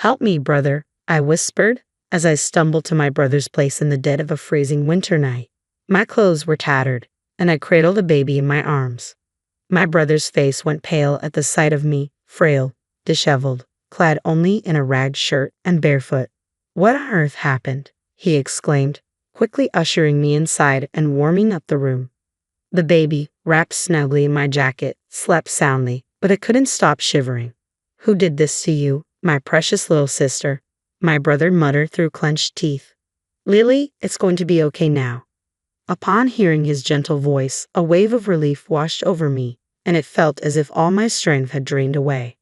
"Help me, brother," I whispered, as I stumbled to my brother's place in the dead of a freezing winter night. My clothes were tattered, and I cradled a baby in my arms. My brother's face went pale at the sight of me, frail, disheveled, clad only in a ragged shirt and barefoot. "What on earth happened?" he exclaimed, quickly ushering me inside and warming up the room. The baby, wrapped snugly in my jacket, slept soundly, but it couldn't stop shivering. "Who did this to you, my precious little sister?" my brother muttered through clenched teeth. "Lily, it's going to be okay now." Upon hearing his gentle voice, a wave of relief washed over me, and it felt as if all my strength had drained away.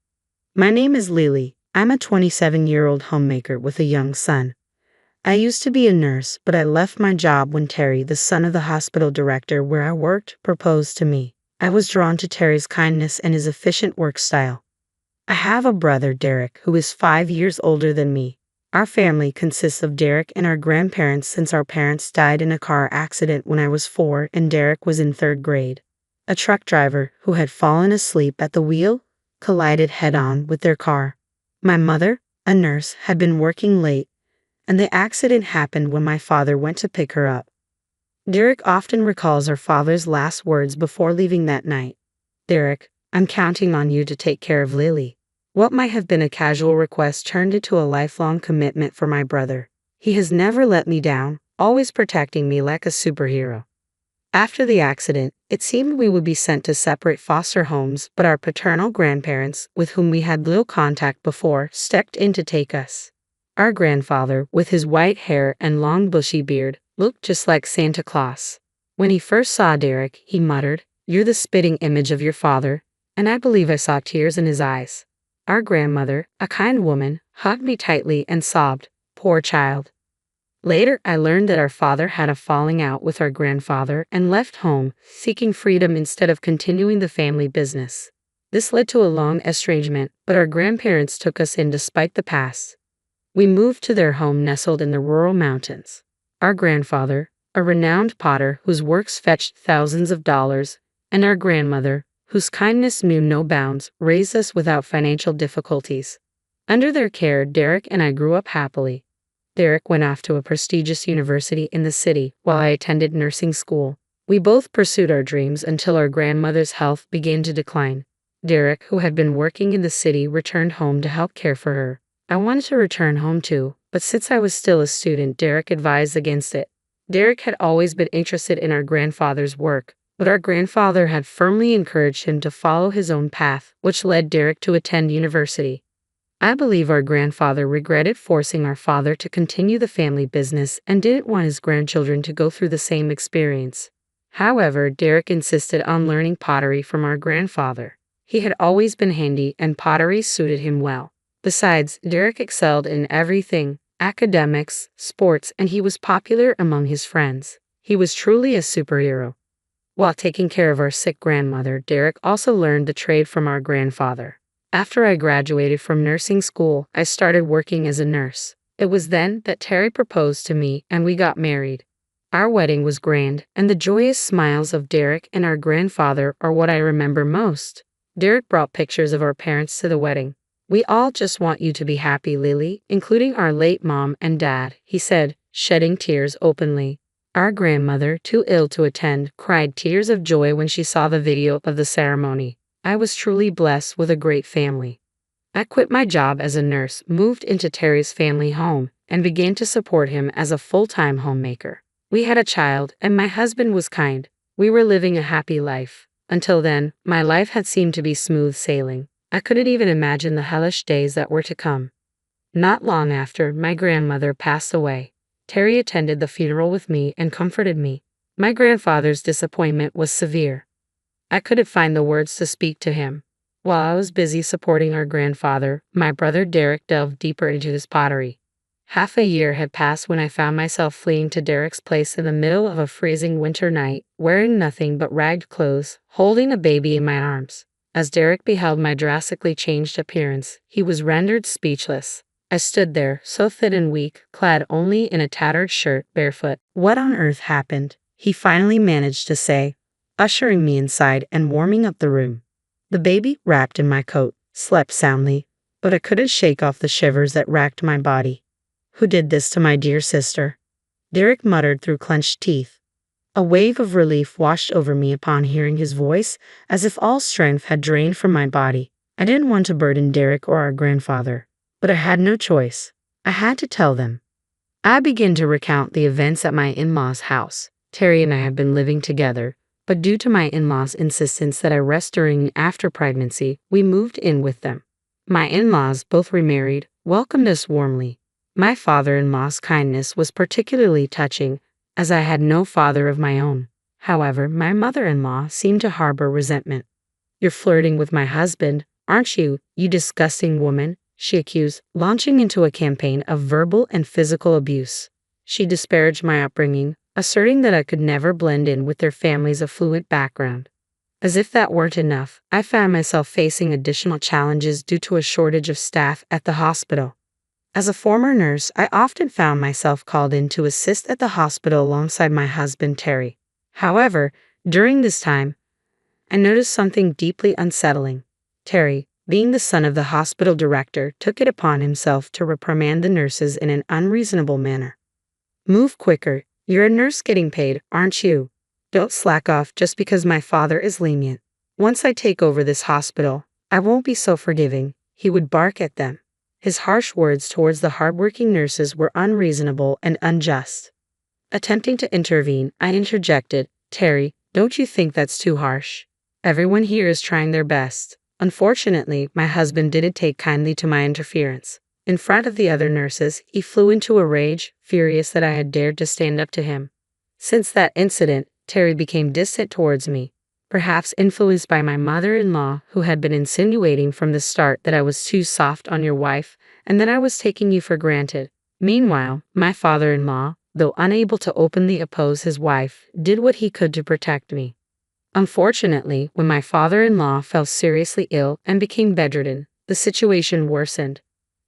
"My name is Lily. I'm a 27-year-old homemaker with a young son. I used to be a nurse, but I left my job when Terry, the son of the hospital director where I worked, proposed to me. I was drawn to Terry's kindness and his efficient work style. I have a brother, Derek, who is 5 years older than me. Our family consists of Derek and our grandparents since our parents died in a car accident when I was 4 and Derek was in 3rd grade. A truck driver, who had fallen asleep at the wheel, collided head-on with their car. My mother, a nurse, had been working late, and the accident happened when my father went to pick her up. Derek often recalls our father's last words before leaving that night. "Derek, I'm counting on you to take care of Lily." What might have been a casual request turned into a lifelong commitment for my brother. He has never let me down, always protecting me like a superhero. After the accident, it seemed we would be sent to separate foster homes, but our paternal grandparents, with whom we had little contact before, stepped in to take us. Our grandfather, with his white hair and long bushy beard, looked just like Santa Claus. When he first saw Derek, he muttered, "You're the spitting image of your father," and I believe I saw tears in his eyes. Our grandmother, a kind woman, hugged me tightly and sobbed, "Poor child." Later, I learned that our father had a falling out with our grandfather and left home, seeking freedom instead of continuing the family business. This led to a long estrangement, but our grandparents took us in despite the past. We moved to their home nestled in the rural mountains. Our grandfather, a renowned potter whose works fetched thousands of dollars, and our grandmother, whose kindness knew no bounds, raised us without financial difficulties. Under their care, Derek and I grew up happily. Derek went off to a prestigious university in the city, while I attended nursing school. We both pursued our dreams until our grandmother's health began to decline. Derek, who had been working in the city, returned home to help care for her. I wanted to return home too, but since I was still a student, Derek advised against it. Derek had always been interested in our grandfather's work, but our grandfather had firmly encouraged him to follow his own path, which led Derek to attend university. I believe our grandfather regretted forcing our father to continue the family business and didn't want his grandchildren to go through the same experience. However, Derek insisted on learning pottery from our grandfather. He had always been handy and pottery suited him well. Besides, Derek excelled in everything: academics, sports, and he was popular among his friends. He was truly a superhero. While taking care of our sick grandmother, Derek also learned the trade from our grandfather. After I graduated from nursing school, I started working as a nurse. It was then that Terry proposed to me and we got married. Our wedding was grand, and the joyous smiles of Derek and our grandfather are what I remember most. Derek brought pictures of our parents to the wedding. "We all just want you to be happy, Lily, including our late mom and dad," he said, shedding tears openly. Our grandmother, too ill to attend, cried tears of joy when she saw the video of the ceremony. I was truly blessed with a great family. I quit my job as a nurse, moved into Terry's family home, and began to support him as a full-time homemaker. We had a child, and my husband was kind. We were living a happy life. Until then, my life had seemed to be smooth sailing. I couldn't even imagine the hellish days that were to come. Not long after, my grandmother passed away. Terry attended the funeral with me and comforted me. My grandfather's disappointment was severe. I couldn't find the words to speak to him. While I was busy supporting our grandfather, my brother Derek delved deeper into his pottery. Half a year had passed when I found myself fleeing to Derek's place in the middle of a freezing winter night, wearing nothing but ragged clothes, holding a baby in my arms. As Derek beheld my drastically changed appearance, he was rendered speechless. I stood there, so thin and weak, clad only in a tattered shirt, barefoot. "What on earth happened?" he finally managed to say, ushering me inside and warming up the room. The baby, wrapped in my coat, slept soundly, but I couldn't shake off the shivers that racked my body. Who did this to my dear sister? Derek muttered through clenched teeth. A wave of relief washed over me upon hearing his voice, as if all strength had drained from my body. I didn't want to burden Derek or our grandfather, but I had no choice. I had to tell them. I began to recount the events at my in-laws' house. Terry and I have been living together, but due to my in-laws' insistence that I rest during and after pregnancy, we moved in with them. My in-laws, both remarried, welcomed us warmly. My father-in-law's kindness was particularly touching, as I had no father of my own. However, my mother-in-law seemed to harbor resentment. "You're flirting with my husband, aren't you, you disgusting woman?" she accused, launching into a campaign of verbal and physical abuse. She disparaged my upbringing, asserting that I could never blend in with their family's affluent background. As if that weren't enough, I found myself facing additional challenges due to a shortage of staff at the hospital. As a former nurse, I often found myself called in to assist at the hospital alongside my husband, Terry. However, during this time, I noticed something deeply unsettling. Terry, being the son of the hospital director, took it upon himself to reprimand the nurses in an unreasonable manner. "Move quicker. You're a nurse getting paid, aren't you? Don't slack off just because my father is lenient. Once I take over this hospital, I won't be so forgiving," he would bark at them. His harsh words towards the hardworking nurses were unreasonable and unjust. Attempting to intervene, I interjected, "Terry, don't you think that's too harsh? Everyone here is trying their best." Unfortunately, my husband didn't take kindly to my interference. In front of the other nurses, he flew into a rage, furious that I had dared to stand up to him. Since that incident, Terry became distant towards me, perhaps influenced by my mother-in-law, who had been insinuating from the start that I was too soft on your wife and that I was taking you for granted. Meanwhile, my father-in-law, though unable to openly oppose his wife, did what he could to protect me. Unfortunately, when my father-in-law fell seriously ill and became bedridden, the situation worsened.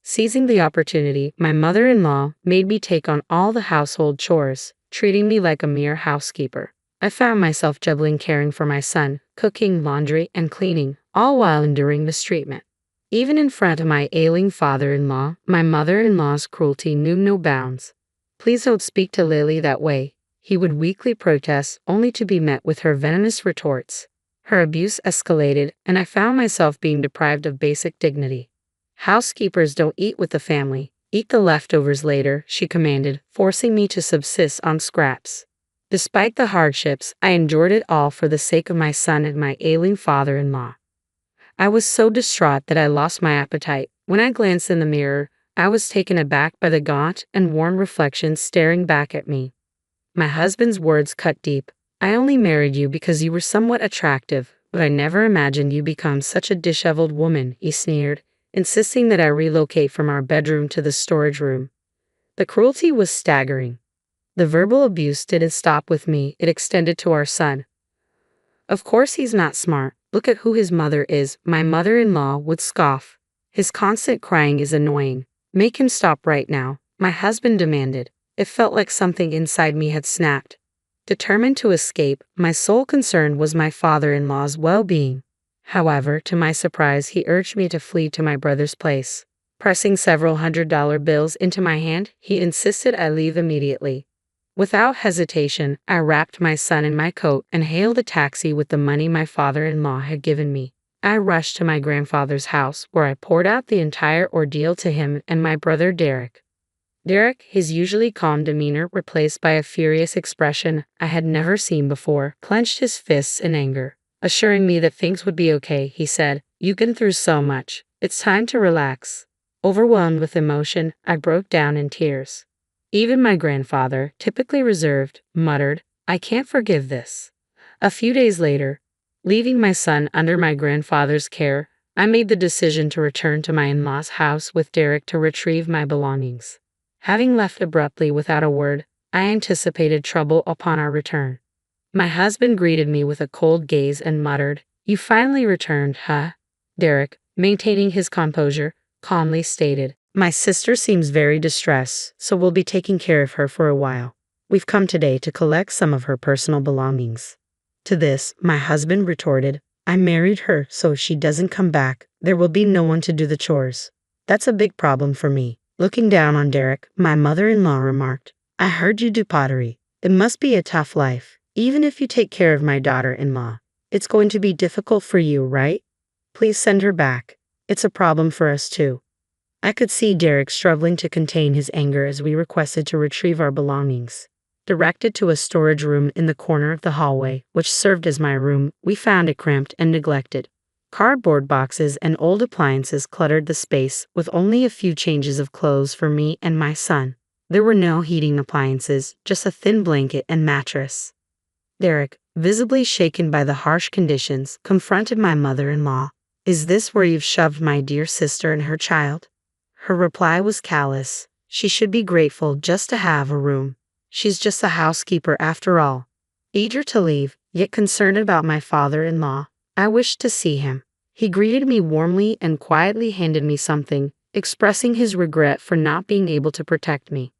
Seizing the opportunity, my mother-in-law made me take on all the household chores, treating me like a mere housekeeper. I found myself juggling caring for my son, cooking, laundry, and cleaning, all while enduring mistreatment. Even in front of my ailing father-in-law, my mother-in-law's cruelty knew no bounds. "Please don't speak to Lily that way," he would weakly protest, only to be met with her venomous retorts. Her abuse escalated, and I found myself being deprived of basic dignity. "Housekeepers don't eat with the family. Eat the leftovers later," she commanded, forcing me to subsist on scraps. Despite the hardships, I endured it all for the sake of my son and my ailing father-in-law. I was so distraught that I lost my appetite. When I glanced in the mirror, I was taken aback by the gaunt and worn reflection staring back at me. My husband's words cut deep. "I only married you because you were somewhat attractive, but I never imagined you become such a disheveled woman," he sneered, insisting that I relocate from our bedroom to the storage room. The cruelty was staggering. The verbal abuse didn't stop with me, it extended to our son. "Of course he's not smart. Look at who his mother is," my mother-in-law would scoff. "His constant crying is annoying. Make him stop right now," my husband demanded. It felt like something inside me had snapped. Determined to escape, my sole concern was my father-in-law's well-being. However, to my surprise, he urged me to flee to my brother's place. Pressing several $100 bills into my hand, he insisted I leave immediately. Without hesitation, I wrapped my son in my coat and hailed a taxi with the money my father-in-law had given me. I rushed to my grandfather's house, where I poured out the entire ordeal to him and my brother Derek. Derek, his usually calm demeanor replaced by a furious expression I had never seen before, clenched his fists in anger. Assuring me that things would be okay, he said, "You've been through so much. It's time to relax." Overwhelmed with emotion, I broke down in tears. Even my grandfather, typically reserved, muttered, "I can't forgive this." A few days later, leaving my son under my grandfather's care, I made the decision to return to my in-laws' house with Derek to retrieve my belongings. Having left abruptly without a word, I anticipated trouble upon our return. My husband greeted me with a cold gaze and muttered, "You finally returned, huh?" Derek, maintaining his composure, calmly stated, "My sister seems very distressed, so we'll be taking care of her for a while. We've come today to collect some of her personal belongings." To this, my husband retorted, "I married her, so if she doesn't come back, there will be no one to do the chores." That's a big problem for me. Looking down on Derek, my mother-in-law remarked, I heard you do pottery. It must be a tough life. Even if you take care of my daughter-in-law, it's going to be difficult for you, right? Please send her back. It's a problem for us too. I could see Derek struggling to contain his anger as we requested to retrieve our belongings. Directed to a storage room in the corner of the hallway, which served as my room, we found it cramped and neglected. Cardboard boxes and old appliances cluttered the space, with only a few changes of clothes for me and my son. There were no heating appliances, just a thin blanket and mattress. Derek, visibly shaken by the harsh conditions, confronted my mother-in-law. Is this where you've shoved my dear sister and her child? Her reply was callous. She should be grateful just to have a room. She's just a housekeeper after all. Eager to leave, yet concerned about my father-in-law, I wished to see him. He greeted me warmly and quietly handed me something, expressing his regret for not being able to protect me.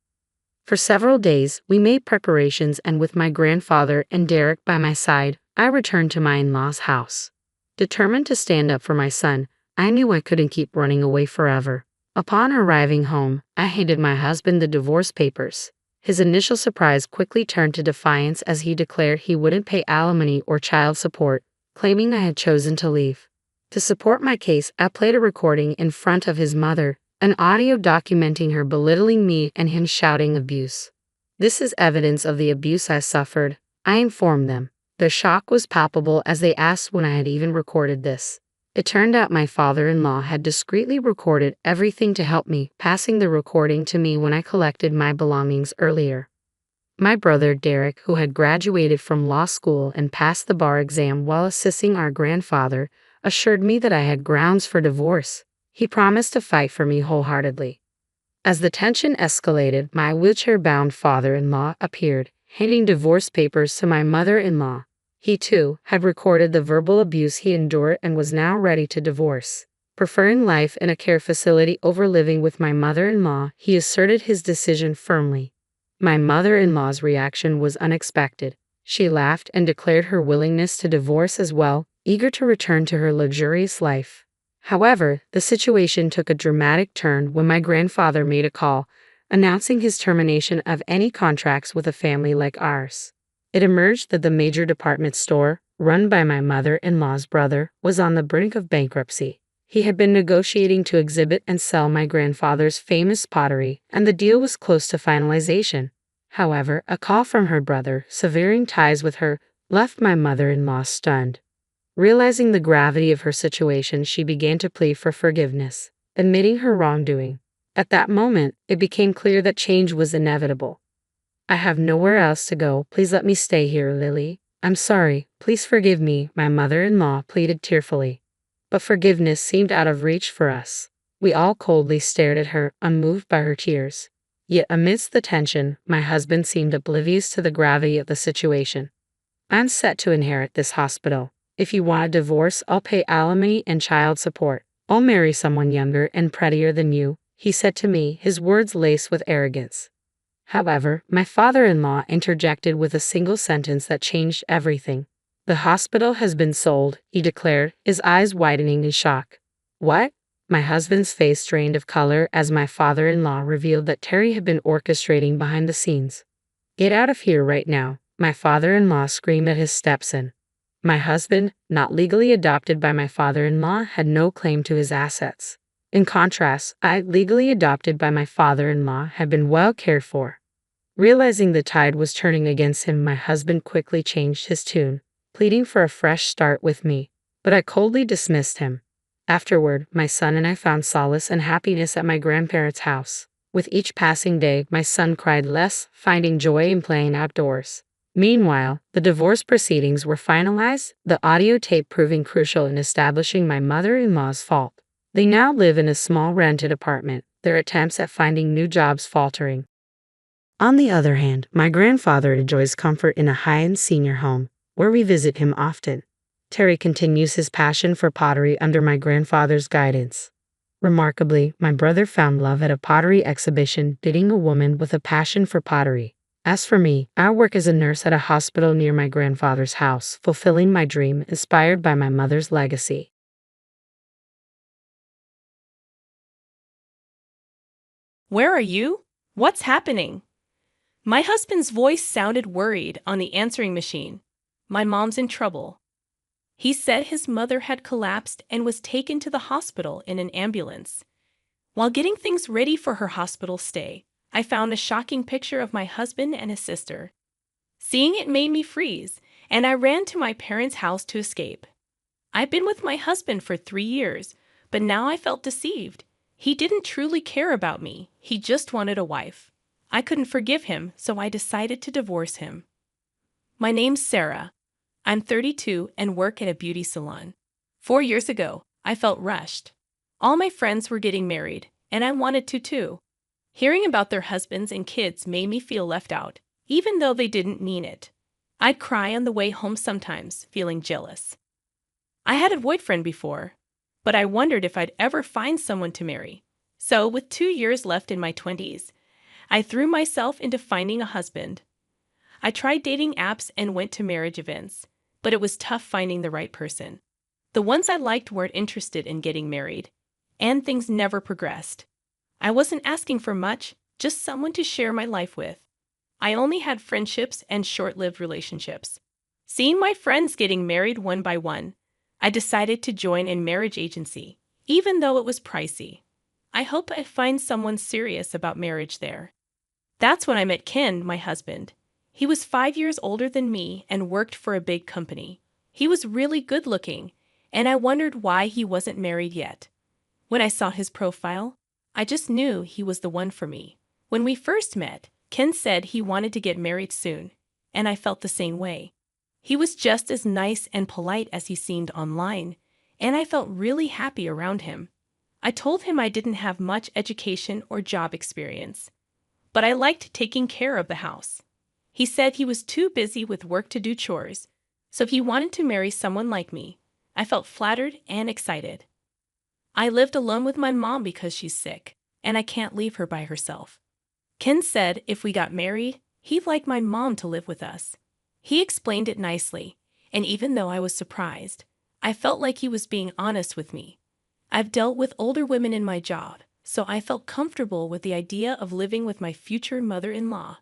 For several days, we made preparations, and with my grandfather and Derek by my side, I returned to my in-laws' house. Determined to stand up for my son, I knew I couldn't keep running away forever. Upon arriving home, I handed my husband the divorce papers. His initial surprise quickly turned to defiance as he declared he wouldn't pay alimony or child support, claiming I had chosen to leave. To support my case, I played a recording in front of his mother, an audio documenting her belittling me and him shouting abuse. This is evidence of the abuse I suffered, I informed them. Their shock was palpable as they asked when I had even recorded this. It turned out my father-in-law had discreetly recorded everything to help me, passing the recording to me when I collected my belongings earlier. My brother Derek, who had graduated from law school and passed the bar exam while assisting our grandfather, assured me that I had grounds for divorce. He promised to fight for me wholeheartedly. As the tension escalated, my wheelchair-bound father-in-law appeared, handing divorce papers to my mother-in-law. He, too, had recorded the verbal abuse he endured and was now ready to divorce. Preferring life in a care facility over living with my mother-in-law, he asserted his decision firmly. My mother-in-law's reaction was unexpected. She laughed and declared her willingness to divorce as well, eager to return to her luxurious life. However, the situation took a dramatic turn when my grandfather made a call, announcing his termination of any contracts with a family like ours. It emerged that the major department store, run by my mother-in-law's brother, was on the brink of bankruptcy. He had been negotiating to exhibit and sell my grandfather's famous pottery, and the deal was close to finalization. However, a call from her brother, severing ties with her, left my mother-in-law stunned. Realizing the gravity of her situation, she began to plead for forgiveness, admitting her wrongdoing. At that moment, it became clear that change was inevitable. I have nowhere else to go. Please let me stay here, Lily. I'm sorry. Please forgive me, my mother-in-law pleaded tearfully. But forgiveness seemed out of reach for us. We all coldly stared at her, unmoved by her tears. Yet amidst the tension, my husband seemed oblivious to the gravity of the situation. I'm set to inherit this hospital. If you want a divorce, I'll pay alimony and child support. I'll marry someone younger and prettier than you, he said to me, his words laced with arrogance. However, my father-in-law interjected with a single sentence that changed everything. The hospital has been sold, he declared, his eyes widening in shock. What? My husband's face drained of color as my father-in-law revealed that Terry had been orchestrating behind the scenes. Get out of here right now, my father-in-law screamed at his stepson. My husband, not legally adopted by my father-in-law, had no claim to his assets. In contrast, I, legally adopted by my father-in-law, had been well cared for. Realizing the tide was turning against him, my husband quickly changed his tune, pleading for a fresh start with me, but I coldly dismissed him. Afterward, my son and I found solace and happiness at my grandparents' house. With each passing day, my son cried less, finding joy in playing outdoors. Meanwhile, the divorce proceedings were finalized, the audio tape proving crucial in establishing my mother-in-law's fault. They now live in a small rented apartment, their attempts at finding new jobs faltering. On the other hand, my grandfather enjoys comfort in a high-end senior home, where we visit him often. Terry continues his passion for pottery under my grandfather's guidance. Remarkably, my brother found love at a pottery exhibition, dating a woman with a passion for pottery. As for me, I work as a nurse at a hospital near my grandfather's house, fulfilling my dream inspired by my mother's legacy. Where are you? What's happening? My husband's voice sounded worried on the answering machine. My mom's in trouble. He said his mother had collapsed and was taken to the hospital in an ambulance. While getting things ready for her hospital stay, I found a shocking picture of my husband and his sister. Seeing it made me freeze, and I ran to my parents' house to escape. I've been with my husband for 3 years, but now I felt deceived. He didn't truly care about me, he just wanted a wife. I couldn't forgive him, so I decided to divorce him. My name's Sarah. I'm 32 and work at a beauty salon. 4 years ago, I felt rushed. All my friends were getting married, and I wanted to too. Hearing about their husbands and kids made me feel left out, even though they didn't mean it. I'd cry on the way home sometimes, feeling jealous. I had a boyfriend before, but I wondered if I'd ever find someone to marry. So, with 2 years left in my 20s, I threw myself into finding a husband. I tried dating apps and went to marriage events, but it was tough finding the right person. The ones I liked weren't interested in getting married, and things never progressed. I wasn't asking for much, just someone to share my life with. I only had friendships and short-lived relationships. Seeing my friends getting married one by one, I decided to join a marriage agency, even though it was pricey. I hope I find someone serious about marriage there. That's when I met Ken, my husband. He was 5 years older than me and worked for a big company. He was really good-looking, and I wondered why he wasn't married yet. When I saw his profile, I just knew he was the one for me. When we first met, Ken said he wanted to get married soon, and I felt the same way. He was just as nice and polite as he seemed online, and I felt really happy around him. I told him I didn't have much education or job experience, but I liked taking care of the house. He said he was too busy with work to do chores, so he wanted to marry someone like me. I felt flattered and excited. I lived alone with my mom because she's sick, and I can't leave her by herself. Ken said if we got married, he'd like my mom to live with us. He explained it nicely, and even though I was surprised, I felt like he was being honest with me. I've dealt with older women in my job, so I felt comfortable with the idea of living with my future mother-in-law.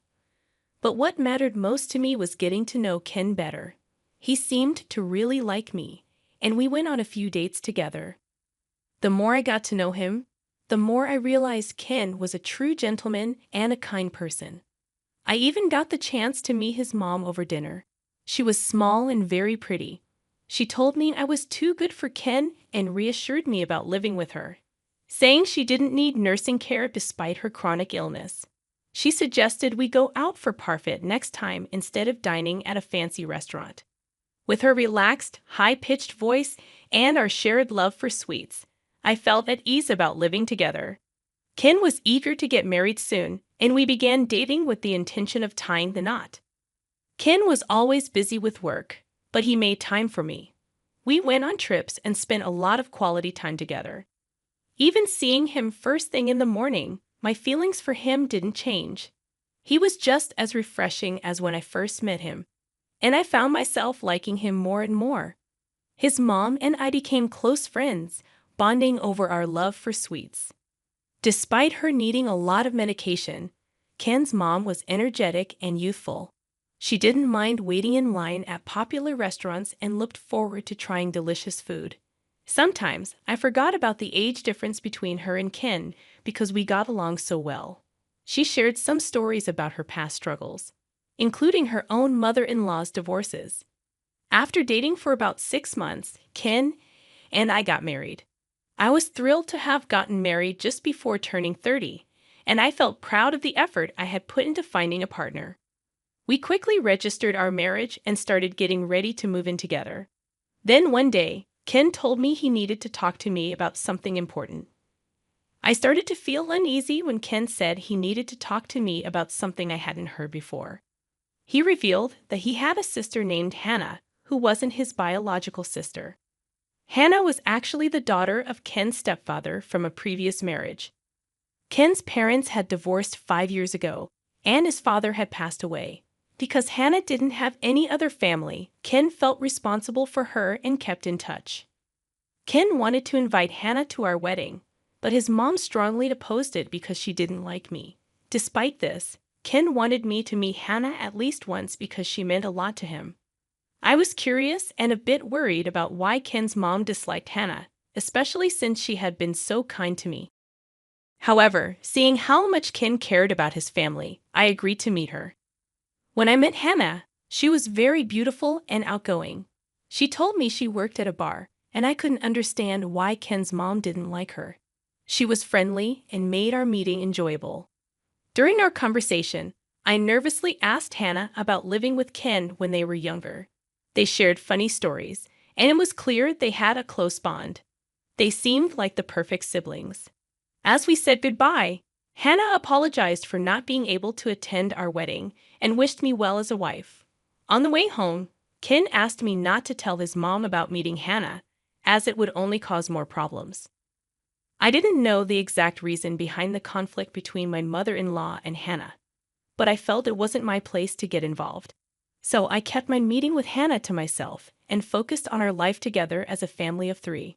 But what mattered most to me was getting to know Ken better. He seemed to really like me, and we went on a few dates together. The more I got to know him, the more I realized Ken was a true gentleman and a kind person. I even got the chance to meet his mom over dinner. She was small and very pretty. She told me I was too good for Ken and reassured me about living with her, saying she didn't need nursing care despite her chronic illness. She suggested we go out for parfait next time instead of dining at a fancy restaurant. With her relaxed, high-pitched voice and our shared love for sweets, I felt at ease about living together. Ken was eager to get married soon, and we began dating with the intention of tying the knot. Ken was always busy with work, but he made time for me. We went on trips and spent a lot of quality time together. Even seeing him first thing in the morning, my feelings for him didn't change. He was just as refreshing as when I first met him, and I found myself liking him more and more. His mom and I became close friends, bonding over our love for sweets. Despite her needing a lot of medication, Ken's mom was energetic and youthful. She didn't mind waiting in line at popular restaurants and looked forward to trying delicious food. Sometimes I forgot about the age difference between her and Ken because we got along so well. She shared some stories about her past struggles, including her own mother-in-law's divorces. After dating for about 6 months, Ken and I got married. I was thrilled to have gotten married just before turning 30, and I felt proud of the effort I had put into finding a partner. We quickly registered our marriage and started getting ready to move in together. Then one day, Ken told me he needed to talk to me about something important. I started to feel uneasy when Ken said he needed to talk to me about something I hadn't heard before. He revealed that he had a sister named Hannah, who wasn't his biological sister. Hannah was actually the daughter of Ken's stepfather from a previous marriage. Ken's parents had divorced 5 years ago, and his father had passed away. Because Hannah didn't have any other family, Ken felt responsible for her and kept in touch. Ken wanted to invite Hannah to our wedding, but his mom strongly opposed it because she didn't like me. Despite this, Ken wanted me to meet Hannah at least once because she meant a lot to him. I was curious and a bit worried about why Ken's mom disliked Hannah, especially since she had been so kind to me. However, seeing how much Ken cared about his family, I agreed to meet her. When I met Hannah, she was very beautiful and outgoing. She told me she worked at a bar, and I couldn't understand why Ken's mom didn't like her. She was friendly and made our meeting enjoyable. During our conversation, I nervously asked Hannah about living with Ken when they were younger. They shared funny stories, and it was clear they had a close bond. They seemed like the perfect siblings. As we said goodbye, Hannah apologized for not being able to attend our wedding and wished me well as a wife. On the way home, Ken asked me not to tell his mom about meeting Hannah, as it would only cause more problems. I didn't know the exact reason behind the conflict between my mother-in-law and Hannah, but I felt it wasn't my place to get involved. So I kept my meeting with Hannah to myself and focused on our life together as a family of 3.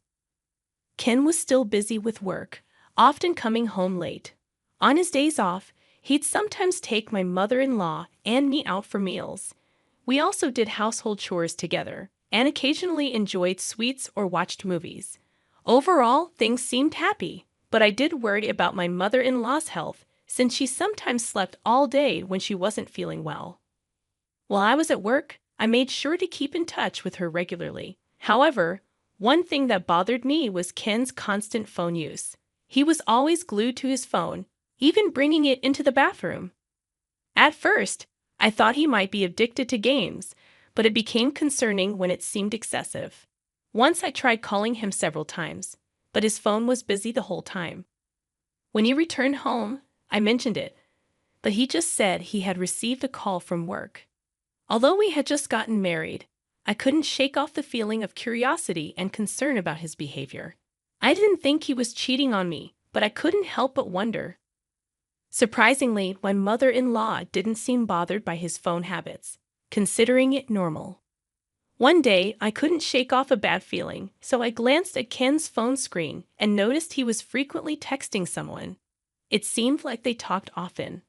Ken was still busy with work, often coming home late. On his days off, he'd sometimes take my mother-in-law and me out for meals. We also did household chores together and occasionally enjoyed sweets or watched movies. Overall, things seemed happy, but I did worry about my mother-in-law's health since she sometimes slept all day when she wasn't feeling well. While I was at work, I made sure to keep in touch with her regularly. However, one thing that bothered me was Ken's constant phone use. He was always glued to his phone, even bringing it into the bathroom. At first, I thought he might be addicted to games, but it became concerning when it seemed excessive. Once I tried calling him several times, but his phone was busy the whole time. When he returned home, I mentioned it, but he just said he had received a call from work. Although we had just gotten married, I couldn't shake off the feeling of curiosity and concern about his behavior. I didn't think he was cheating on me, but I couldn't help but wonder. Surprisingly, my mother-in-law didn't seem bothered by his phone habits, considering it normal. One day, I couldn't shake off a bad feeling, so I glanced at Ken's phone screen and noticed he was frequently texting someone. It seemed like they talked often.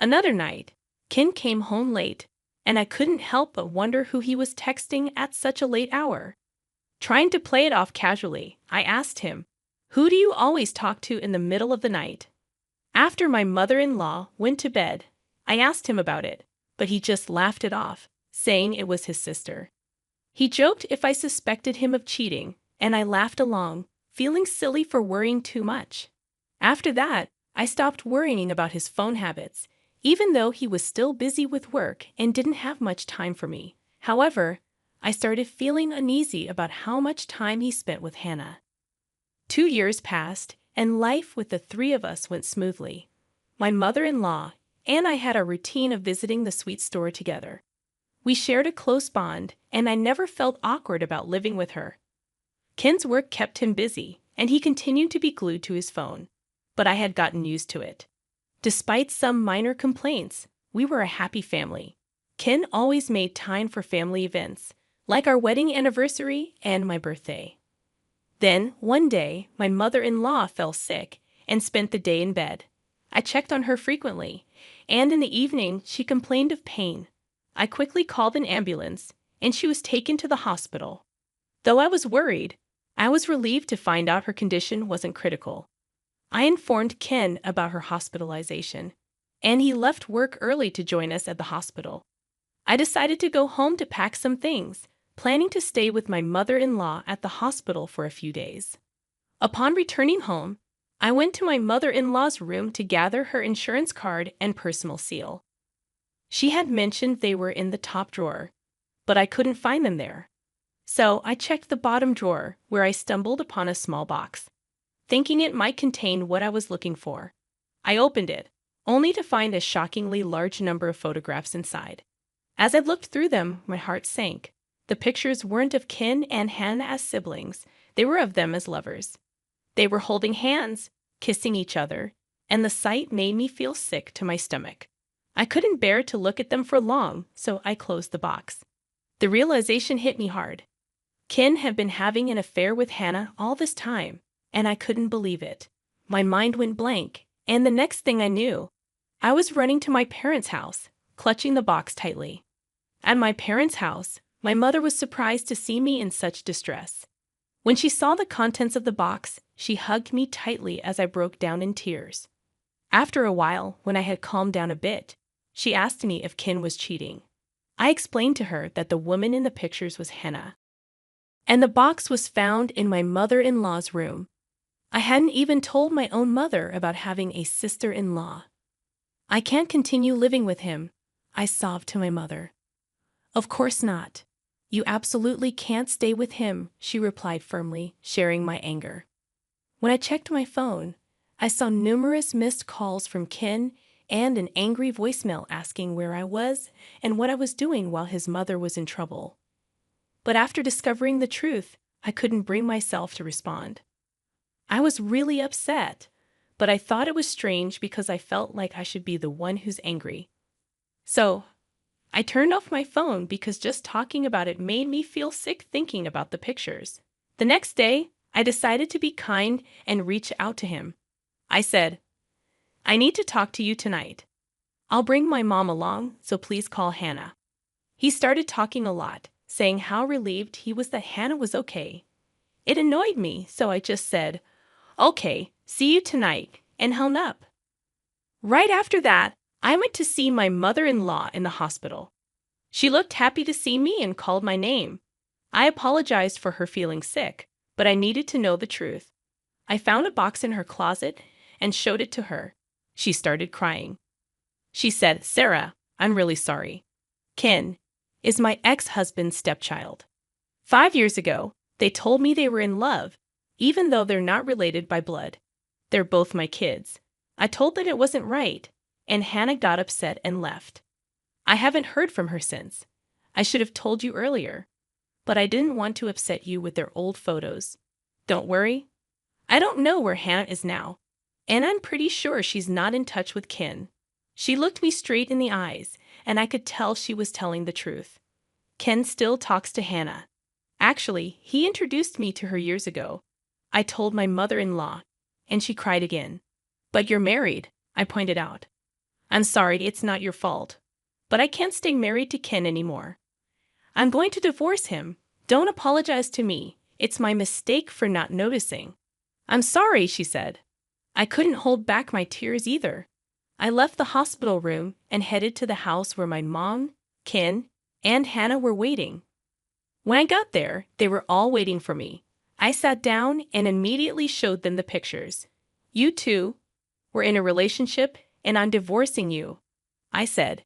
Another night, Ken came home late, and I couldn't help but wonder who he was texting at such a late hour. Trying to play it off casually, I asked him, "Who do you always talk to in the middle of the night?" After my mother-in-law went to bed, I asked him about it, but he just laughed it off, saying it was his sister. He joked if I suspected him of cheating, and I laughed along, feeling silly for worrying too much. After that, I stopped worrying about his phone habits, even though he was still busy with work and didn't have much time for me. However, I started feeling uneasy about how much time he spent with Hannah. 2 years passed, and life with the 3 of us went smoothly. My mother-in-law and I had a routine of visiting the sweet store together. We shared a close bond, and I never felt awkward about living with her. Ken's work kept him busy, and he continued to be glued to his phone, but I had gotten used to it. Despite some minor complaints, we were a happy family. Ken always made time for family events, like our wedding anniversary and my birthday. Then, one day, my mother-in-law fell sick and spent the day in bed. I checked on her frequently, and in the evening she complained of pain. I quickly called an ambulance, and she was taken to the hospital. Though I was worried, I was relieved to find out her condition wasn't critical. I informed Ken about her hospitalization, and he left work early to join us at the hospital. I decided to go home to pack some things, planning to stay with my mother-in-law at the hospital for a few days. Upon returning home, I went to my mother-in-law's room to gather her insurance card and personal seal. She had mentioned they were in the top drawer, but I couldn't find them there. So I checked the bottom drawer, where I stumbled upon a small box. Thinking it might contain what I was looking for, I opened it, only to find a shockingly large number of photographs inside. As I looked through them, my heart sank. The pictures weren't of Ken and Hannah as siblings, they were of them as lovers. They were holding hands, kissing each other, and the sight made me feel sick to my stomach. I couldn't bear to look at them for long, so I closed the box. The realization hit me hard. Ken had been having an affair with Hannah all this time, and I couldn't believe it. My mind went blank, and the next thing I knew, I was running to my parents' house, clutching the box tightly. At my parents' house, my mother was surprised to see me in such distress. When she saw the contents of the box, she hugged me tightly as I broke down in tears. After a while, when I had calmed down a bit, she asked me if Ken was cheating. I explained to her that the woman in the pictures was Hannah, and the box was found in my mother-in-law's room. I hadn't even told my own mother about having a sister-in-law. "I can't continue living with him," I sobbed to my mother. "Of course not. You absolutely can't stay with him," she replied firmly, sharing my anger. When I checked my phone, I saw numerous missed calls from Ken and an angry voicemail asking where I was and what I was doing while his mother was in trouble. But after discovering the truth, I couldn't bring myself to respond. I was really upset, but I thought it was strange because I felt like I should be the one who's angry. So, I turned off my phone because just talking about it made me feel sick thinking about the pictures. The next day, I decided to be kind and reach out to him. I said, "I need to talk to you tonight. I'll bring my mom along, so please call Hannah." He started talking a lot, saying how relieved he was that Hannah was okay. It annoyed me, so I just said, "Okay, see you tonight," and hung up. Right after that, I went to see my mother-in-law in the hospital. She looked happy to see me and called my name. I apologized for her feeling sick, but I needed to know the truth. I found a box in her closet and showed it to her. She started crying. She said, "Sarah, I'm really sorry. Ken is my ex-husband's stepchild. 5 years ago, they told me they were in love, even though they're not related by blood. They're both my kids. I told them it wasn't right, and Hannah got upset and left. I haven't heard from her since. I should have told you earlier, but I didn't want to upset you with their old photos. Don't worry. I don't know where Hannah is now, and I'm pretty sure she's not in touch with Ken." She looked me straight in the eyes, and I could tell she was telling the truth. Ken still talks to Hannah. Actually, he introduced me to her years ago. I told my mother-in-law, and she cried again. "But you're married," I pointed out. "I'm sorry, it's not your fault. But I can't stay married to Ken anymore. I'm going to divorce him. Don't apologize to me. It's my mistake for not noticing." "I'm sorry," she said. I couldn't hold back my tears either. I left the hospital room and headed to the house where my mom, Ken, and Hannah were waiting. When I got there, they were all waiting for me. I sat down and immediately showed them the pictures. "You two were in a relationship, and I'm divorcing you," I said.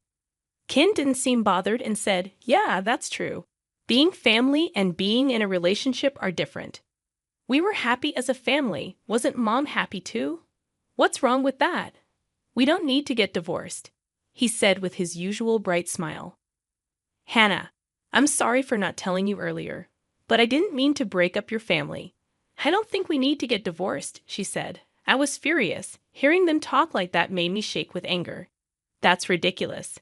Ken didn't seem bothered and said, "Yeah, that's true. Being family and being in a relationship are different. We were happy as a family. Wasn't Mom happy too? What's wrong with that? We don't need to get divorced," he said with his usual bright smile. "Hannah, I'm sorry for not telling you earlier, but I didn't mean to break up your family. I don't think we need to get divorced," she said. I was furious. Hearing them talk like that made me shake with anger. "That's ridiculous.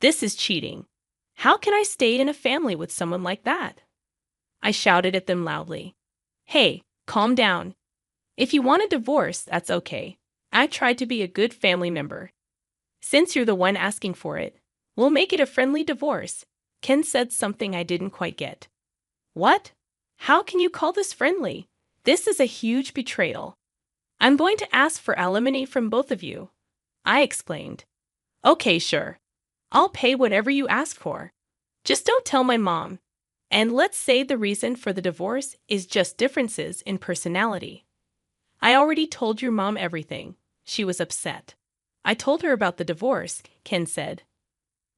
This is cheating. How can I stay in a family with someone like that?" I shouted at them loudly. "Hey, calm down. If you want a divorce, that's okay. I tried to be a good family member. Since you're the one asking for it, we'll make it a friendly divorce." Ken said something I didn't quite get. "What? How can you call this friendly? This is a huge betrayal. I'm going to ask for alimony from both of you," I exclaimed. "Okay, sure. I'll pay whatever you ask for. Just don't tell my mom. And let's say the reason for the divorce is just differences in personality." "I already told your mom everything." She was upset. "I told her about the divorce," Ken said.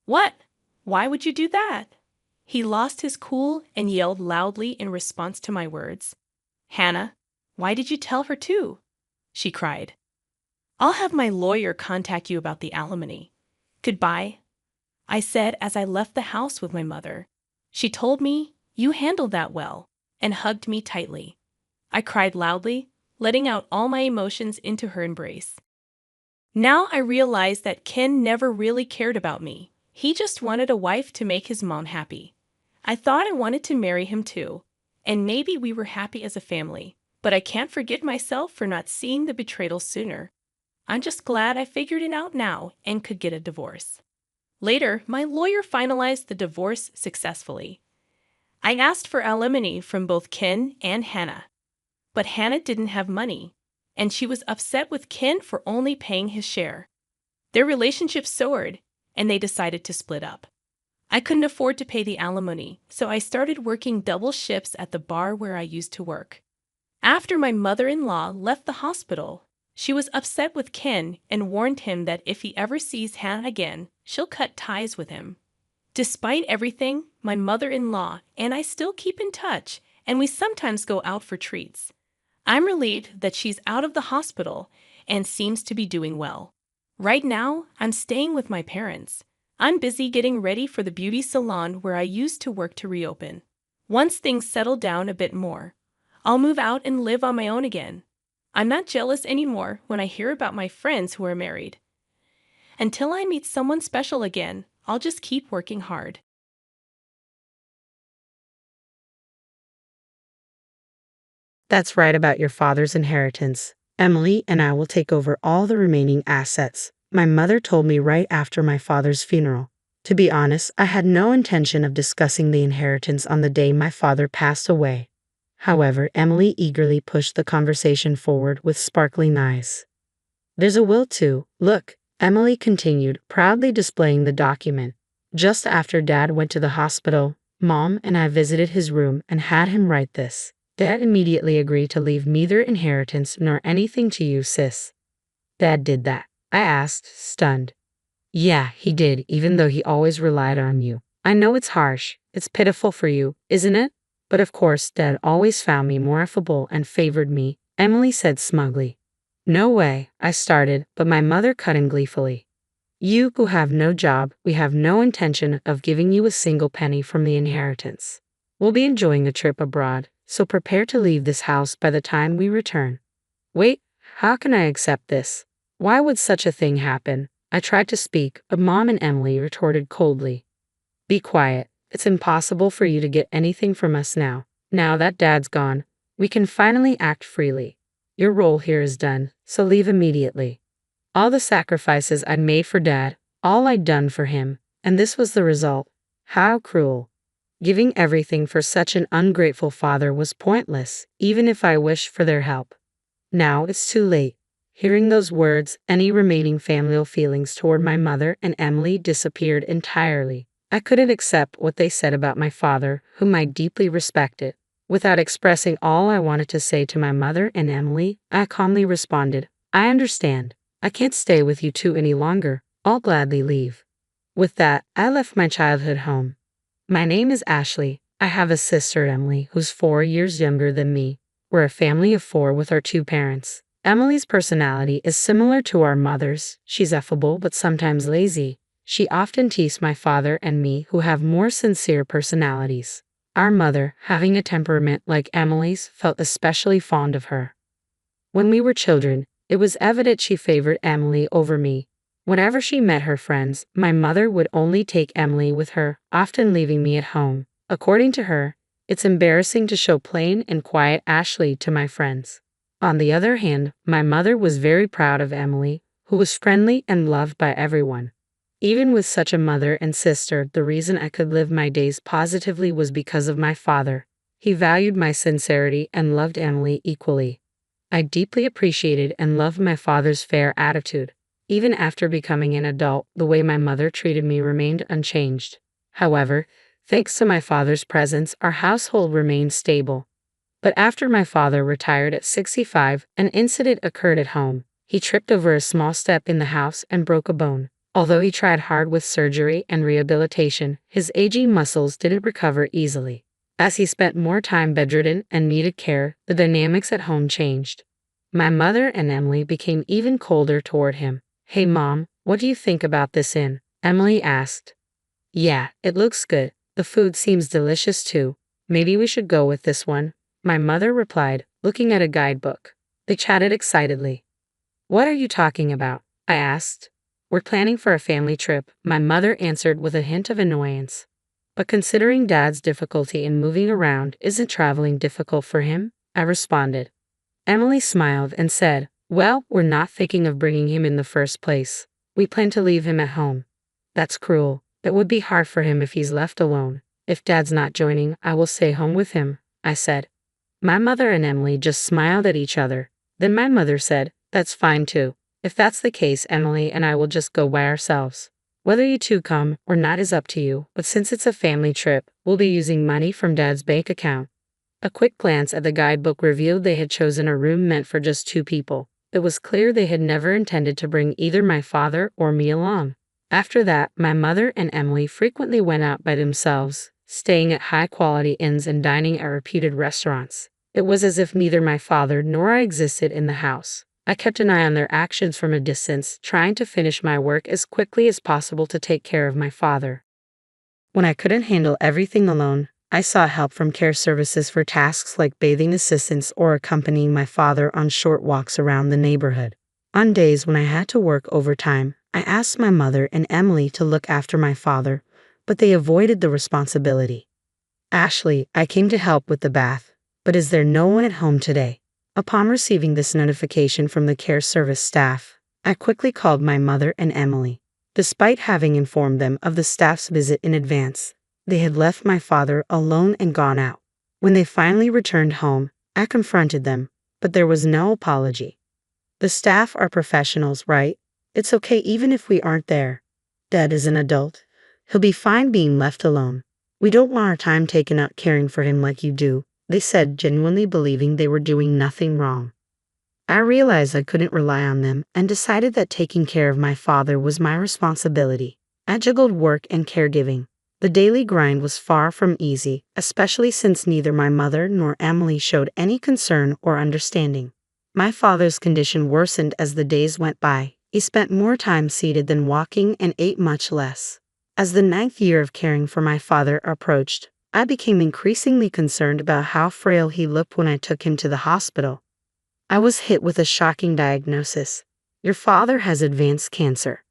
"What? Why would you do that?" He lost his cool and yelled loudly in response to my words. "Hannah, why did you tell her too?" she cried. "I'll have my lawyer contact you about the alimony. Goodbye," I said as I left the house with my mother. She told me, "You handled that well," and hugged me tightly. I cried loudly, letting out all my emotions into her embrace. Now I realized that Ken never really cared about me. He just wanted a wife to make his mom happy. I thought I wanted to marry him too, and maybe we were happy as a family, but I can't forgive myself for not seeing the betrayal sooner. I'm just glad I figured it out now and could get a divorce. Later, my lawyer finalized the divorce successfully. I asked for alimony from both Ken and Hannah, but Hannah didn't have money, and she was upset with Ken for only paying his share. Their relationship soured, and they decided to split up. I couldn't afford to pay the alimony, so I started working double shifts at the bar where I used to work. After my mother-in-law left the hospital, she was upset with Ken and warned him that if he ever sees Hannah again, she'll cut ties with him. Despite everything, my mother-in-law and I still keep in touch, and we sometimes go out for treats. I'm relieved that she's out of the hospital and seems to be doing well. Right now, I'm staying with my parents. I'm busy getting ready for the beauty salon where I used to work to reopen. Once things settle down a bit more, I'll move out and live on my own again. I'm not jealous anymore when I hear about my friends who are married. Until I meet someone special again, I'll just keep working hard. That's right about your father's inheritance. Emily and I will take over all the remaining assets. My mother told me right after my father's funeral. To be honest, I had no intention of discussing the inheritance on the day my father passed away. However, Emily eagerly pushed the conversation forward with sparkling eyes. There's a will too. Look, Emily continued, proudly displaying the document. Just after Dad went to the hospital, Mom and I visited his room and had him write this. Dad immediately agreed to leave neither inheritance nor anything to you, sis. Dad did that? I asked, stunned. Yeah, he did, even though he always relied on you. I know it's harsh. It's pitiful for you, isn't it? But of course, Dad always found me more affable and favored me, Emily said smugly. No way, I started, but my mother cut in gleefully. You who have no job, we have no intention of giving you a single penny from the inheritance. We'll be enjoying a trip abroad, so prepare to leave this house by the time we return. Wait, how can I accept this? Why would such a thing happen? I tried to speak, but Mom and Emily retorted coldly. Be quiet. It's impossible for you to get anything from us now. Now that Dad's gone, we can finally act freely. Your role here is done, so leave immediately. All the sacrifices I'd made for Dad, all I'd done for him, and this was the result. How cruel. Giving everything for such an ungrateful father was pointless, even if I wished for their help. Now it's too late. Hearing those words, any remaining familial feelings toward my mother and Emily disappeared entirely. I couldn't accept what they said about my father, whom I deeply respected. Without expressing all I wanted to say to my mother and Emily, I calmly responded, I understand. I can't stay with you two any longer. I'll gladly leave. With that, I left my childhood home. My name is Ashley. I have a sister, Emily, who's 4 years younger than me. We're a family of 4 with our 2 parents. Emily's personality is similar to our mother's. She's affable but sometimes lazy. She often teases my father and me, who have more sincere personalities. Our mother, having a temperament like Emily's, felt especially fond of her. When we were children, it was evident she favored Emily over me. Whenever she met her friends, my mother would only take Emily with her, often leaving me at home. According to her, it's embarrassing to show plain and quiet Ashley to my friends. On the other hand, my mother was very proud of Emily, who was friendly and loved by everyone. Even with such a mother and sister, the reason I could live my days positively was because of my father. He valued my sincerity and loved Emily equally. I deeply appreciated and loved my father's fair attitude. Even after becoming an adult, the way my mother treated me remained unchanged. However, thanks to my father's presence, our household remained stable. But after my father retired at 65, an incident occurred at home. He tripped over a small step in the house and broke a bone. Although he tried hard with surgery and rehabilitation, his aging muscles didn't recover easily. As he spent more time bedridden and needed care, the dynamics at home changed. My mother and Emily became even colder toward him. Hey Mom, what do you think about this inn? Emily asked. Yeah, it looks good. The food seems delicious too. Maybe we should go with this one, my mother replied, looking at a guidebook. They chatted excitedly. What are you talking about? I asked. We're planning for a family trip, my mother answered with a hint of annoyance. But considering Dad's difficulty in moving around, isn't traveling difficult for him? I responded. Emily smiled and said, "Well, we're not thinking of bringing him in the first place. We plan to leave him at home." "That's cruel. It would be hard for him if he's left alone." "If Dad's not joining, I will stay home with him," I said. My mother and Emily just smiled at each other. Then my mother said, "That's fine too. If that's the case, Emily and I will just go by ourselves. Whether you two come or not is up to you, but since it's a family trip, we'll be using money from Dad's bank account." A quick glance at the guidebook revealed they had chosen a room meant for just 2 people. It was clear they had never intended to bring either my father or me along. After that, my mother and Emily frequently went out by themselves, staying at high-quality inns and dining at reputed restaurants. It was as if neither my father nor I existed in the house. I kept an eye on their actions from a distance, trying to finish my work as quickly as possible to take care of my father. When I couldn't handle everything alone, I sought help from care services for tasks like bathing assistance or accompanying my father on short walks around the neighborhood. On days when I had to work overtime, I asked my mother and Emily to look after my father, but they avoided the responsibility. "Ashley, I came to help with the bath, but is there no one at home today?" Upon receiving this notification from the care service staff, I quickly called my mother and Emily. Despite having informed them of the staff's visit in advance, they had left my father alone and gone out. When they finally returned home, I confronted them, but there was no apology. "The staff are professionals, right? It's okay even if we aren't there. Dad is an adult. He'll be fine being left alone. We don't want our time taken up caring for him like you do," they said, genuinely believing they were doing nothing wrong. I realized I couldn't rely on them and decided that taking care of my father was my responsibility. I juggled work and caregiving. The daily grind was far from easy, especially since neither my mother nor Emily showed any concern or understanding. My father's condition worsened as the days went by. He spent more time seated than walking and ate much less. As the 9th year of caring for my father approached, I became increasingly concerned about how frail he looked when I took him to the hospital. I was hit with a shocking diagnosis. "Your father has advanced cancer."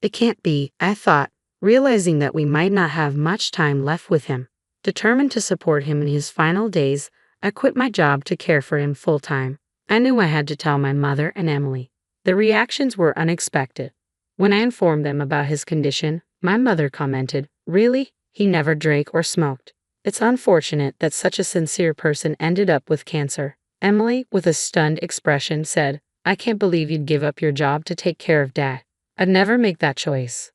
It can't be, I thought, realizing that we might not have much time left with him. Determined to support him in his final days, I quit my job to care for him full-time. I knew I had to tell my mother and Emily. The reactions were unexpected. When I informed them about his condition, my mother commented, "Really? He never drank or smoked. It's unfortunate that such a sincere person ended up with cancer." Emily, with a stunned expression, said, "I can't believe you'd give up your job to take care of Dad. I'd never make that choice."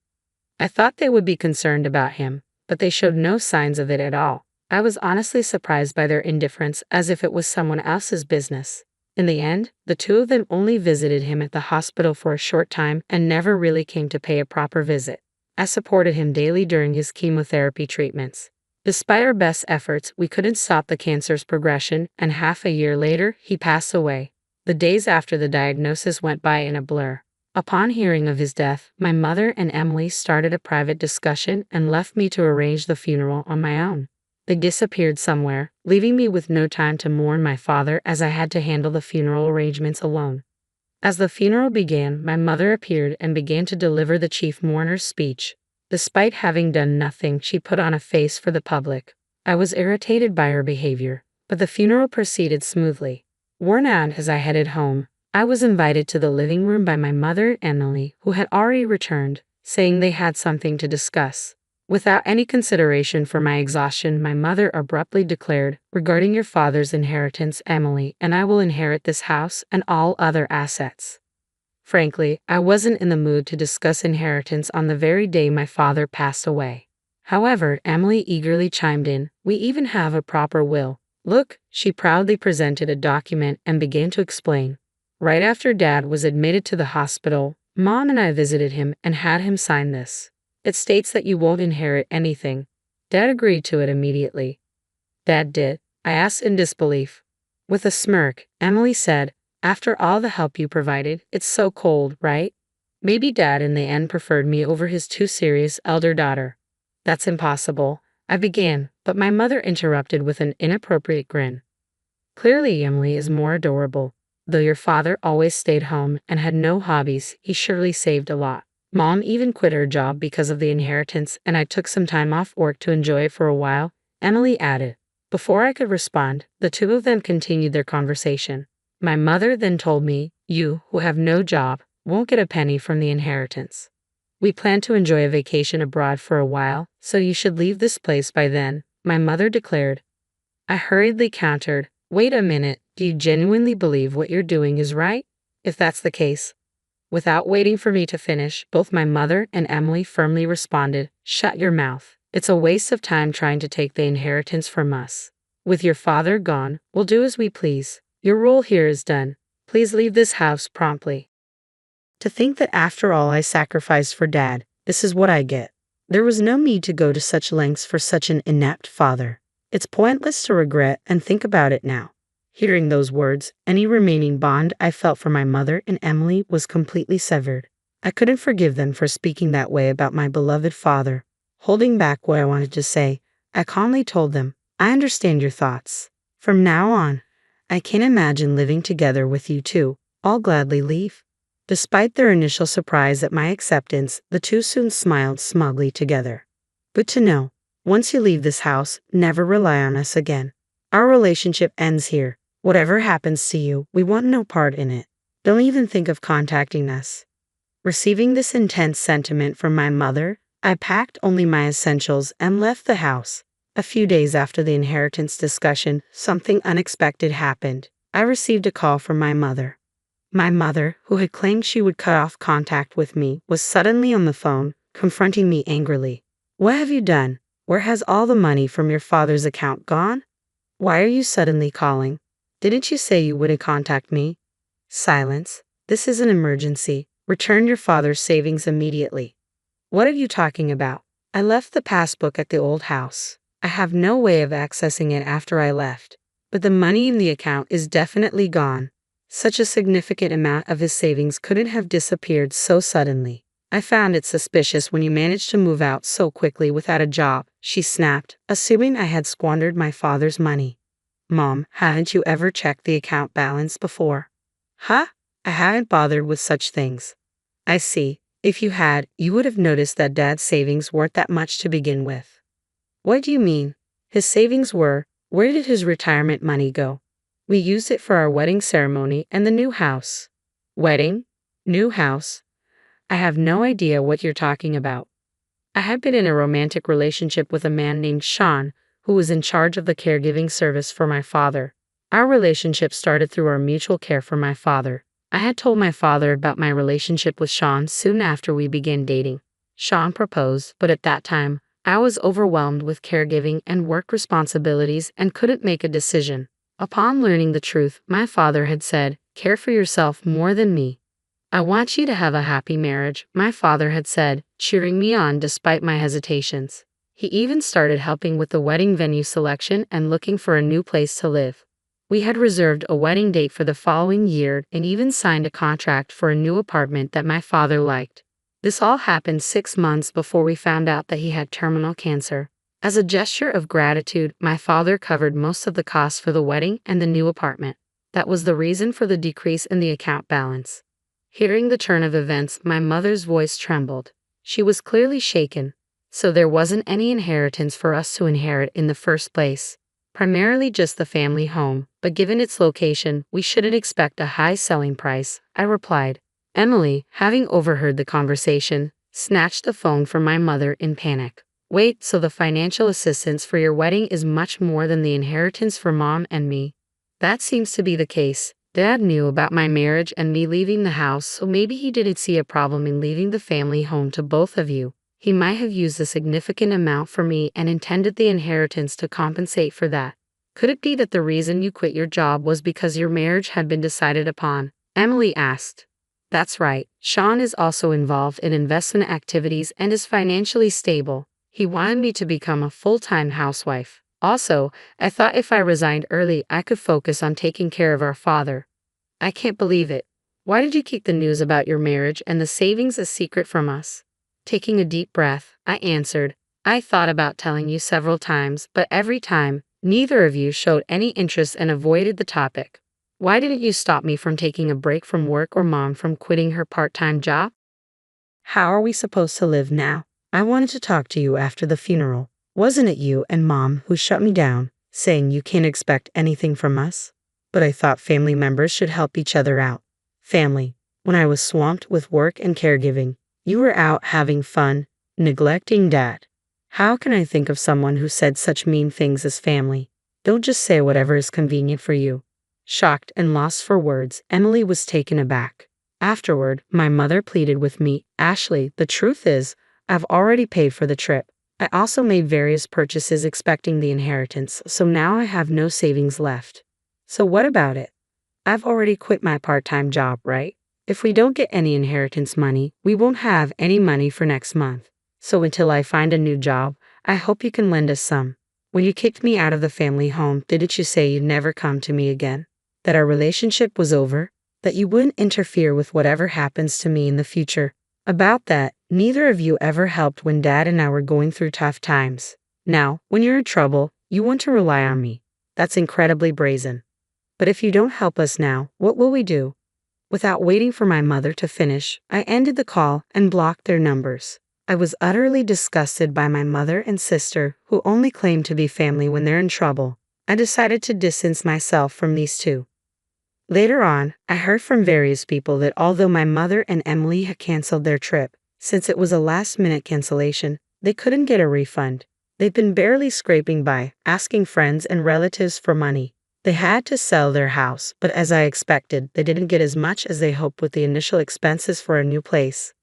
I thought they would be concerned about him, but they showed no signs of it at all. I was honestly surprised by their indifference, as if it was someone else's business. In the end, the 2 of them only visited him at the hospital for a short time and never really came to pay a proper visit. I supported him daily during his chemotherapy treatments. Despite our best efforts, we couldn't stop the cancer's progression, and half a year later, he passed away. The days after the diagnosis went by in a blur. Upon hearing of his death, my mother and Emily started a private discussion and left me to arrange the funeral on my own. They disappeared somewhere, leaving me with no time to mourn my father as I had to handle the funeral arrangements alone. As the funeral began, my mother appeared and began to deliver the chief mourner's speech. Despite having done nothing, she put on a face for the public. I was irritated by her behavior, but the funeral proceeded smoothly. Worn out as I headed home, I was invited to the living room by my mother and Emily, who had already returned, saying they had something to discuss. Without any consideration for my exhaustion, my mother abruptly declared, "Regarding your father's inheritance, Emily and I will inherit this house and all other assets." Frankly, I wasn't in the mood to discuss inheritance on the very day my father passed away. However, Emily eagerly chimed in, "We even have a proper will. Look," she proudly presented a document and began to explain. "Right after Dad was admitted to the hospital, Mom and I visited him and had him sign this. It states that you won't inherit anything." Dad agreed to it immediately. "Dad did?" I asked in disbelief. With a smirk, Emily said, "After all the help you provided, it's so cold, right? Maybe Dad in the end preferred me over his too serious elder daughter." "That's impossible," I began, but my mother interrupted with an inappropriate grin. "Clearly Emily is more adorable. Though your father always stayed home and had no hobbies, he surely saved a lot. Mom even quit her job because of the inheritance, and I took some time off work to enjoy it for a while," Emily added. Before I could respond, the 2 of them continued their conversation. My mother then told me, "You, who have no job, won't get a penny from the inheritance. We plan to enjoy a vacation abroad for a while, so you should leave this place by then," my mother declared. I hurriedly countered, "Wait a minute, do you genuinely believe what you're doing is right? If that's the case." Without waiting for me to finish, both my mother and Emily firmly responded, "Shut your mouth. It's a waste of time trying to take the inheritance from us. With your father gone, we'll do as we please. Your role here is done. Please leave this house promptly." To think that after all I sacrificed for Dad, this is what I get. There was no need to go to such lengths for such an inept father. It's pointless to regret and think about it now. Hearing those words, any remaining bond I felt for my mother and Emily was completely severed. I couldn't forgive them for speaking that way about my beloved father. Holding back what I wanted to say, I calmly told them, "I understand your thoughts. From now on, I can't imagine living together with you two. I'll gladly leave." Despite their initial surprise at my acceptance, the two soon smiled smugly together. "Good to know. Once you leave this house, never rely on us again. Our relationship ends here. Whatever happens to you, we want no part in it. Don't even think of contacting us." Receiving this intense sentiment from my mother, I packed only my essentials and left the house. A few days after the inheritance discussion, something unexpected happened. I received a call from my mother. My mother, who had claimed she would cut off contact with me, was suddenly on the phone, confronting me angrily. "What have you done? Where has all the money from your father's account gone? Why are you suddenly calling? Didn't you say you wouldn't contact me?" "Silence. This is an emergency. Return your father's savings immediately." "What are you talking about? I left the passbook at the old house. I have no way of accessing it after I left. But the money in the account is definitely gone. Such a significant amount of his savings couldn't have disappeared so suddenly. I found it suspicious when you managed to move out so quickly without a job," she snapped, assuming I had squandered my father's money. "Mom, haven't you ever checked the account balance before?" "Huh? I haven't bothered with such things." "I see. If you had, you would have noticed that Dad's savings weren't that much to begin with." "What do you mean? His savings were? Where did his retirement money go?" "We used it for our wedding ceremony and the new house." "Wedding? New house? I have no idea what you're talking about." I had been in a romantic relationship with a man named Sean, who was in charge of the caregiving service for my father. Our relationship started through our mutual care for my father. I had told my father about my relationship with Sean soon after we began dating. Sean proposed, but at that time, I was overwhelmed with caregiving and work responsibilities and couldn't make a decision. Upon learning the truth, my father had said, "Care for yourself more than me. I want you to have a happy marriage," my father had said, cheering me on despite my hesitations. He even started helping with the wedding venue selection and looking for a new place to live. We had reserved a wedding date for the following year and even signed a contract for a new apartment that my father liked. This all happened 6 months before we found out that he had terminal cancer. As a gesture of gratitude, my father covered most of the costs for the wedding and the new apartment. That was the reason for the decrease in the account balance. Hearing the turn of events, my mother's voice trembled. She was clearly shaken. So there wasn't any inheritance for us to inherit in the first place. Primarily just the family home, but given its location, we shouldn't expect a high selling price, I replied. Emily, having overheard the conversation, snatched the phone from my mother in panic. "Wait, so the financial assistance for your wedding is much more than the inheritance for Mom and me?" "That seems to be the case. Dad knew about my marriage and me leaving the house, so maybe he didn't see a problem in leaving the family home to both of you. He might have used a significant amount for me and intended the inheritance to compensate for that. Could it be that the reason you quit your job was because your marriage had been decided upon?" Emily asked. "That's right. Sean is also involved in investment activities and is financially stable. He wanted me to become a full-time housewife. Also, I thought if I resigned early, I could focus on taking care of our father." "I can't believe it. Why did you keep the news about your marriage and the savings a secret from us?" Taking a deep breath, I answered, "I thought about telling you several times, but every time, neither of you showed any interest and avoided the topic. Why didn't you stop me from taking a break from work or Mom from quitting her part-time job?" "How are we supposed to live now? I wanted to talk to you after the funeral. Wasn't it you and Mom who shut me down, saying you can't expect anything from us?" but I thought family members should help each other out. Family. When I was swamped with work and caregiving, you were out having fun, neglecting dad. How can I think of someone who said such mean things as family? Don't just say whatever is convenient for you. Shocked and lost for words, Emily was taken aback. Afterward, my mother pleaded with me, Ashley, the truth is, I've already paid for the trip. I also made various purchases expecting the inheritance, so now I have no savings left. So what about it? I've already quit my part-time job, right? If we don't get any inheritance money, we won't have any money for next month. So until I find a new job, I hope you can lend us some. When you kicked me out of the family home, didn't you say you'd never come to me again? That our relationship was over? That you wouldn't interfere with whatever happens to me in the future? About that, neither of you ever helped when Dad and I were going through tough times. Now, when you're in trouble, you want to rely on me. That's incredibly brazen. But if you don't help us now, what will we do? Without waiting for my mother to finish, I ended the call and blocked their numbers. I was utterly disgusted by my mother and sister, who only claim to be family when they're in trouble. I decided to distance myself from these two. Later on, I heard from various people that although my mother and Emily had canceled their trip, since it was a last-minute cancellation, they couldn't get a refund. They'd been barely scraping by, asking friends and relatives for money. They had to sell their house, but as I expected, they didn't get as much as they hoped with the initial expenses for a new place.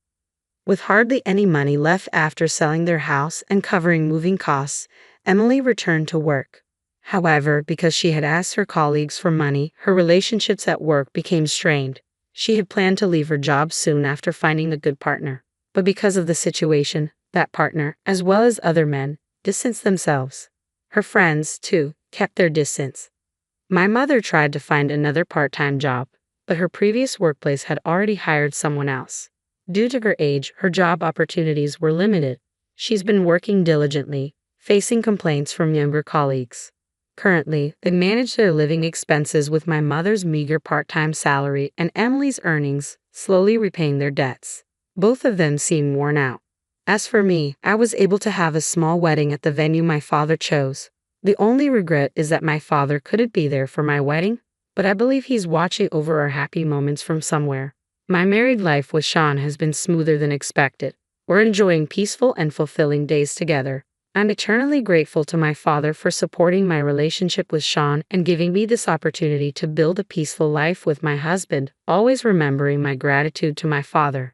With hardly any money left after selling their house and covering moving costs, Emily returned to work. However, because she had asked her colleagues for money, her relationships at work became strained. She had planned to leave her job soon after finding a good partner. But because of the situation, that partner, as well as other men, distanced themselves. Her friends, too, kept their distance. My mother tried to find another part-time job, but her previous workplace had already hired someone else. Due to her age, her job opportunities were limited. She's been working diligently, facing complaints from younger colleagues. Currently, they manage their living expenses with my mother's meager part-time salary and Emily's earnings, slowly repaying their debts. Both of them seem worn out. As for me, I was able to have a small wedding at the venue my father chose. The only regret is that my father couldn't be there for my wedding, but I believe he's watching over our happy moments from somewhere. My married life with Sean has been smoother than expected. We're enjoying peaceful and fulfilling days together. I'm eternally grateful to my father for supporting my relationship with Sean and giving me this opportunity to build a peaceful life with my husband, always remembering my gratitude to my father.